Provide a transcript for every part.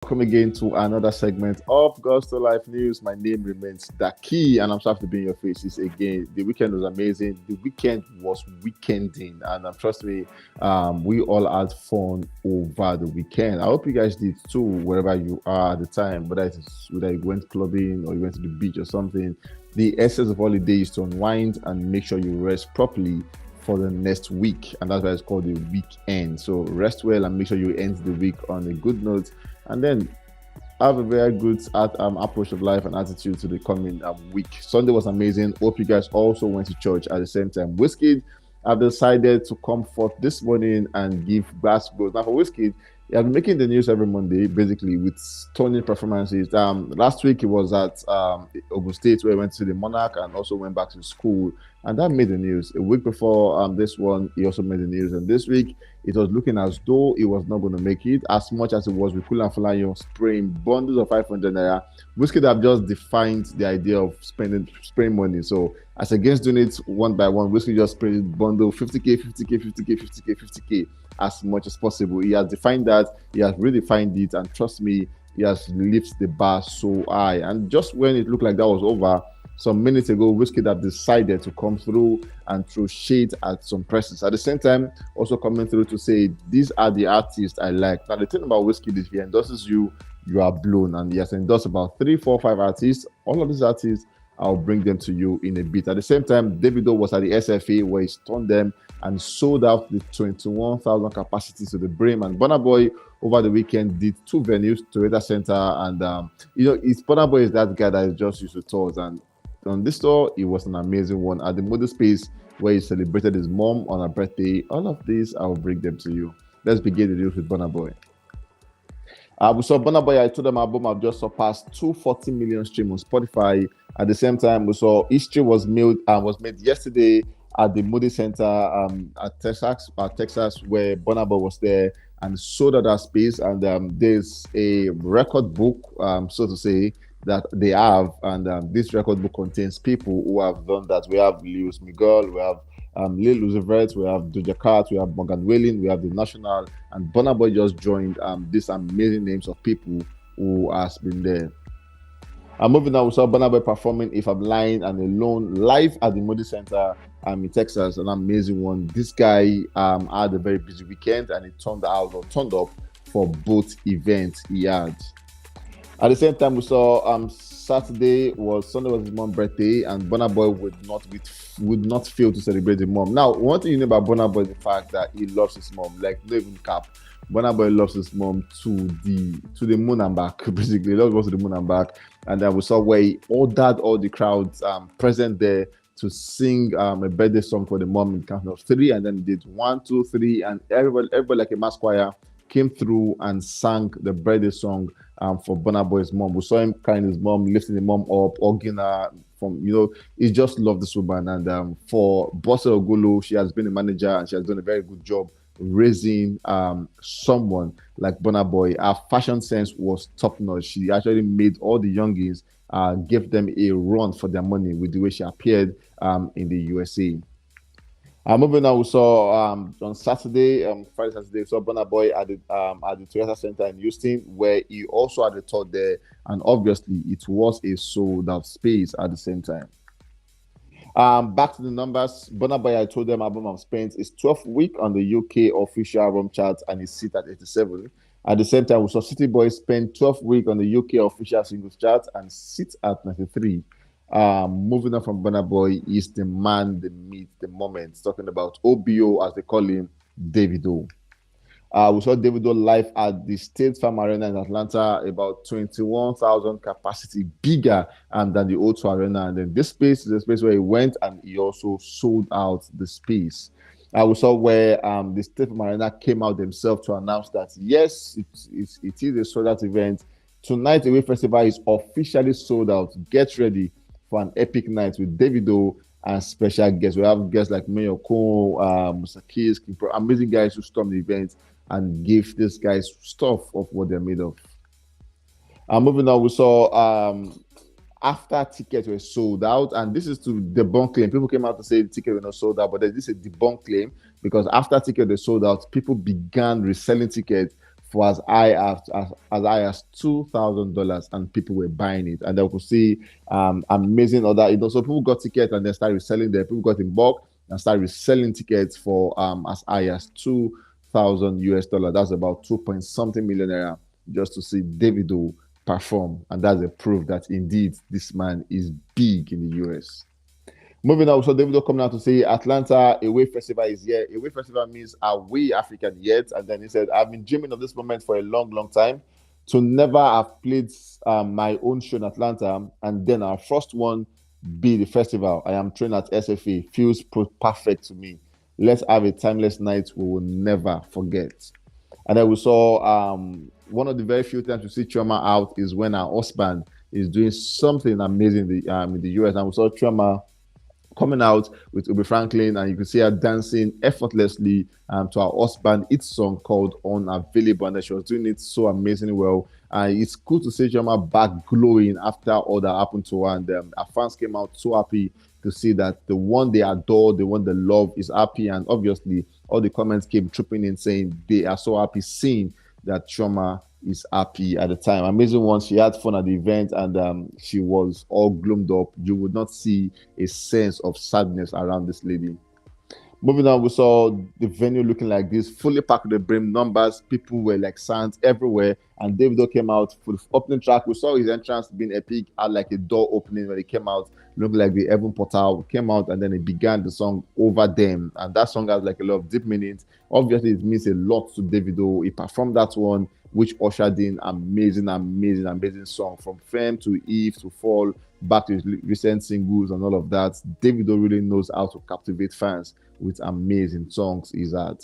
Welcome again to another segment of Gospel Life News. My name remains Daki, and I'm so happy to be in your faces again. The weekend was amazing. The weekend was weekending, and trust me, we all had fun over the weekend. I hope you guys did too, wherever you are at the time, whether you went clubbing or you went to the beach or something. The essence of holiday is to unwind and make sure you rest properly for the next week, and that's why it's called the weekend. So rest well and make sure you end the week on a good note, and then have a very good approach of life and attitude to the coming week. Sunday was amazing. Hope you guys also went to church at the same time. WIZKID have decided to come forth this morning and give goals. Now for WIZKID, he has been making the news every Monday, basically with stunning performances. Last week he was at Ogun State, where he went to the Monarch and also went back to school, and that made the news. A week before this one, he also made the news, and this week it was looking as though he was not going to make it, as much as it was with Kula Falayon spraying bundles of 500 naira. WIZKID have just defined the idea of spraying money. So as against doing it one by one, WIZKID just sprayed bundle 50k, 50k, 50k, 50k, 50k as much as possible. He has defined that, he has redefined it, and trust me, he has lifted the bar so high. And just when it looked like that was over, some minutes ago, WIZKID have decided to come through and throw shade at some persons. At the same time, also coming through to say, these are the artists I like. Now, the thing about WIZKID is, if he endorses you, you are blown. And he has endorsed about 3, 4, 5 artists. All of these artists, I'll bring them to you in a bit. At the same time, DAVIDO was at the SFA, where he stunned them and sold out the 21,000 capacity to the brim. And Burna Boy over the weekend did 2 venues, Toyota Center, and Burna Boy is that guy that is just used to tours. And on this tour, it was an amazing one at the Mother Space, where he celebrated his mom on her birthday. All of these, I'll bring them to you. Let's begin the news with Burna Boy. We saw Burna Boy. I told them album have just surpassed 240 million streams on Spotify. At the same time, we saw history was made yesterday at the Moody Center at Texas, where Burna Boy was there and sold out that space. And there's a record book, so to say, that they have, and this record book contains people who have done that. We have Lewis Miguel, we have Lil Uzi Vert, we have Doja Cat, we have Morgan Wallen, we have The National, and Burna Boy just joined these amazing names of people who has been there. Moving on, we saw Burna Boy performing If I'm Lying and Alone live at the Moody Center in Texas, an amazing one. This guy had a very busy weekend, and he turned up for both events he had. At the same time, we saw Sunday was his mom's birthday, and Burna Boy would not fail to celebrate the mom. Now, one thing you know about Burna Boy is the fact that he loves his mom, like no even cap. Burna Boy loves his mom to the moon and back, basically. He loves to the moon and back. And then we saw where he ordered all the crowds present there to sing a birthday song for the mom in count of 3, and then he did 1, 2, 3, and everybody like a mass choir came through and sang the birthday song for Burna Boy's mom. We saw him carrying his mom, lifting the mom up, hugging her. He just loved this woman. And for Bosse Ogulu, she has been a manager and she has done a very good job raising someone like Burna Boy. Her fashion sense was top notch. She actually made all the youngins give them a run for their money with the way she appeared in the USA. Moving on, we saw on Saturday, Friday, Saturday, we saw Burna Boy at the Toyota Center in Houston, where he also had a tour there, and obviously it was a sold-out space at the same time. Back to the numbers, Burna Boy, I told them album have spent its 12th week on the UK official album chart, and is sit at 87. At the same time, we saw City Boy spend 12th week on the UK official singles chart and sit at 93. Moving on from Burna Boy is the man, the meat, the moment. Talking about OBO, as they call him, DAVIDO. We saw DAVIDO live at the State Farm Arena in Atlanta, about 21,000 capacity, bigger than the O2 Arena. And then this space is a space where he went and he also sold out the space. We saw where the State Farm Arena came out themselves to announce that, yes, it is a sold out event. Tonight, the Way Festival is officially sold out. Get ready for an epic night with DAVIDO and special guests. We have guests like Mayor Ko, Musa Keys, amazing guys who storm the event and give these guys stuff of what they're made of. Moving on, we saw after tickets were sold out, and this is to debunk claim. People came out to say the tickets were not sold out, but this is a debunk claim, because after tickets were sold out, people began reselling tickets for as high as $2,000, and people were buying it. And then we could see amazing other. So people got tickets and then started reselling them. People got in bulk and started reselling tickets for as high as $2,000. That's about 2 point something million naira just to see Davido perform, and that's a proof that indeed this man is big in the US. Moving on, so Davido coming out to say Atlanta Away Festival is here. Away Festival means are we African yet? And then he said, I've been dreaming of this moment for a long, long time. To never have played my own show in Atlanta, and then our first one be the festival. I am trained at SFA. Feels perfect to me. Let's have a timeless night we will never forget. And then we saw one of the very few times we see Chioma out is when her husband is doing something amazing in the US. And we saw Chioma coming out with Obi Franklin, and you can see her dancing effortlessly to her husband. It's song called Unavailable, and she was doing it so amazingly well. It's cool to see Chioma back glowing after all that happened to her, and her fans came out so happy to see that the one they adore, the one they love is happy. And obviously all the comments came trooping in saying they are so happy seeing that Chioma is happy at the time. Amazing one. She had fun at the event, and she was all gloomed up. You would not see a sense of sadness around this lady. Moving on, we saw the venue looking like this, fully packed with the brim, numbers, people were like sands everywhere, and Davido came out for the opening track. We saw his entrance being epic, had like a door opening when he came out, looked like the heaven portal came out, and then he began the song Over Them, and that song has like a lot of deep meanings. Obviously, it means a lot to Davido. He performed that one, which ushered in amazing song from Fame to Eve to Fall, back to his recent singles and all of that. Davido really knows how to captivate fans with amazing songs he's had.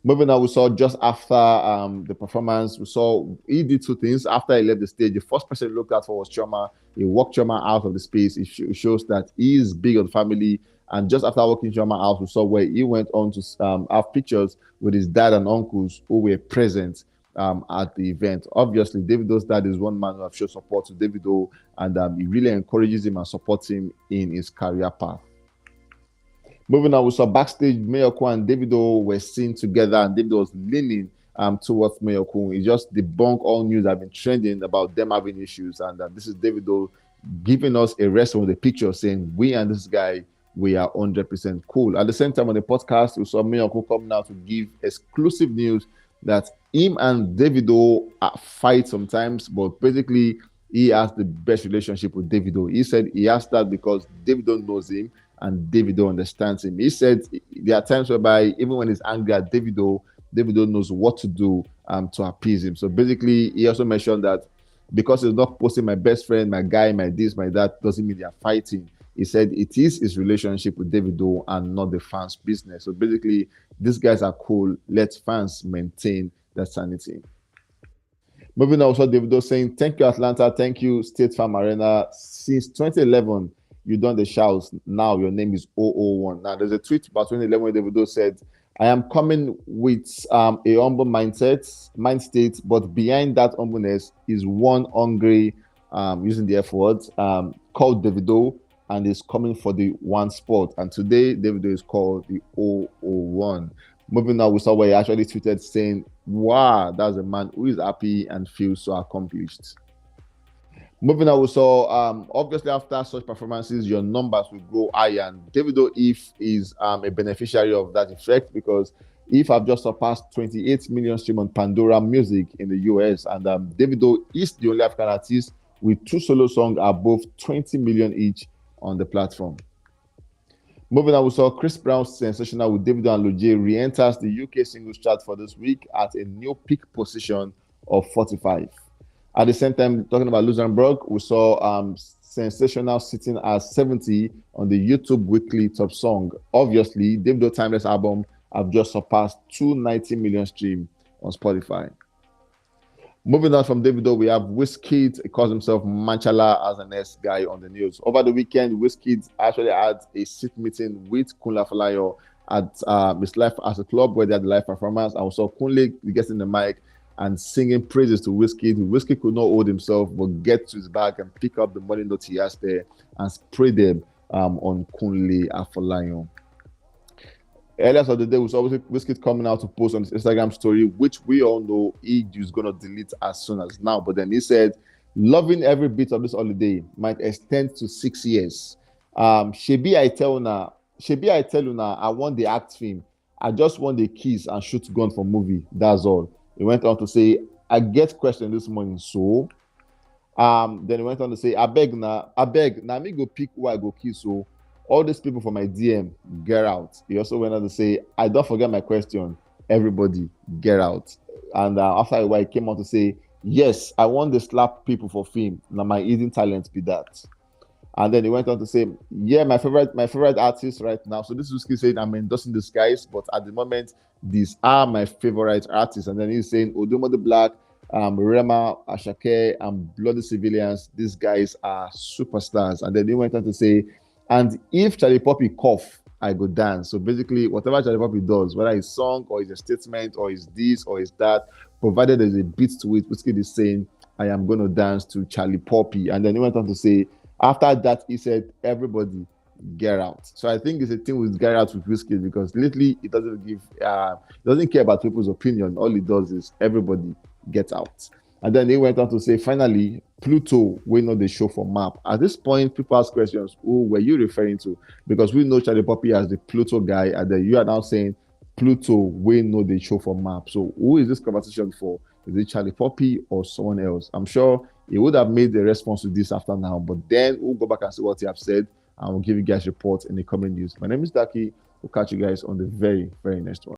Moving on, we saw just after the performance, we saw he did two things. After he left the stage, the first person he looked at for was Chioma. He walked Chioma out of the space. It shows that he is big on family. And just after walking Chioma out, we saw where he went on to have pictures with his dad and uncles who were present at the event. Obviously, Davido's dad is one man who have shown support to Davido, and he really encourages him and supports him in his career path. Moving on, we saw backstage Mayoko and Davido were seen together, and Davido was leaning towards Mayoko. He just debunked all news that have been trending about them having issues, and this is Davido giving us a rest from the picture, saying we and this guy, we are 100% cool. At the same time on the podcast, we saw Mayoko coming out to give exclusive news that him and Davido fight sometimes, but basically he has the best relationship with Davido. He said he has that because Davido knows him and Davido understands him. He said there are times whereby even when he's angry at Davido, Davido knows what to do to appease him. So basically, he also mentioned that because he's not posting my best friend, my guy, my this, my that, doesn't mean they're fighting. He said it is his relationship with Davido and not the fans' business. So basically, these guys are cool. Let fans maintain their sanity. Moving on, also Davido saying, thank you, Atlanta. Thank you, State Farm Arena. Since 2011, you've done the shouts. Now your name is 001. Now, there's a tweet about 2011 where Davido said, I am coming with a humble mind state, but behind that humbleness is one hungry, using the F word, called Davido, and is coming for the one spot. And today, Davido is called the 001. Moving on, we saw where he actually tweeted saying, wow, that's a man who is happy and feels so accomplished. Moving on, we saw, obviously after such performances, your numbers will grow higher. And Davido If is a beneficiary of that effect, because If have just surpassed 28 million streams on Pandora Music in the US. And Davido is the only African artist with 2 solo songs above 20 million each on the platform. Moving on, we saw Chris Brown's Sensational with Davido and Lojay re-enters the UK singles chart for this week at a new peak position of 45. At the same time, talking about Luxembourg, we saw Sensational sitting at 70 on the YouTube weekly top song. Obviously, Davido Timeless album have just surpassed 290 million streams on Spotify. Moving on from Davido, we have WIZKID. He calls himself Manchala as an S guy on the news. Over the weekend, WIZKID actually had a sit meeting with Kunle Afolayan at his Life as a Club, where they had the live performance. And we saw Kunle get in the mic and singing praises to WIZKID. WIZKID could not hold himself, but get to his bag and pick up the money note he has there and spray them on Kunle Afolayan. Earlier of the day, we saw WIZKID coming out to post on his Instagram story, which we all know he is going to delete as soon as now. But then he said, loving every bit of this holiday might extend to 6 years. Shebi I tell you now, I want the act film. I just want the keys and shoot gun for movie. That's all. He went on to say, I get question this morning, so then he went on to say, I beg, now me go pick who I go kiss. So all these people from my DM, get out. He also went on to say, I don't forget my question. Everybody, get out. And after a while, he came on to say, yes, I want to slap people for fame. Now my hidden talent be that. And then he went on to say, yeah, my favorite artist right now. So this is WIZKID saying, I'm endorsing this guys, but at the moment, these are my favorite artists. And then he's saying, Odumo the Black, Rema, Ashake, and Bloody Civilians, these guys are superstars. And then he went on to say, and if Charlie Poppy cough, I go dance. So basically, whatever Charlie Poppy does, whether it's song or it's a statement or it's this or it's that, provided there's a beat to it, WIZKID is saying, I am going to dance to Charlie Poppy. And then he went on to say, after that, he said, everybody, get out. So I think it's a thing with get out with WIZKID because lately it doesn't care about people's opinion. All it does is everybody get out. And then he went on to say, finally, Pluto will know the show for map. At this point, people ask questions, who were you referring to? Because we know Charlie Poppy as the Pluto guy, and then you are now saying Pluto will know the show for map. So who is this conversation for? Is it Charlie Poppy or someone else? I'm sure he would have made the response to this after now, but then we'll go back and see what he have said, and we'll give you guys reports in the coming news. My name is Daki. We'll catch you guys on the very, very next one.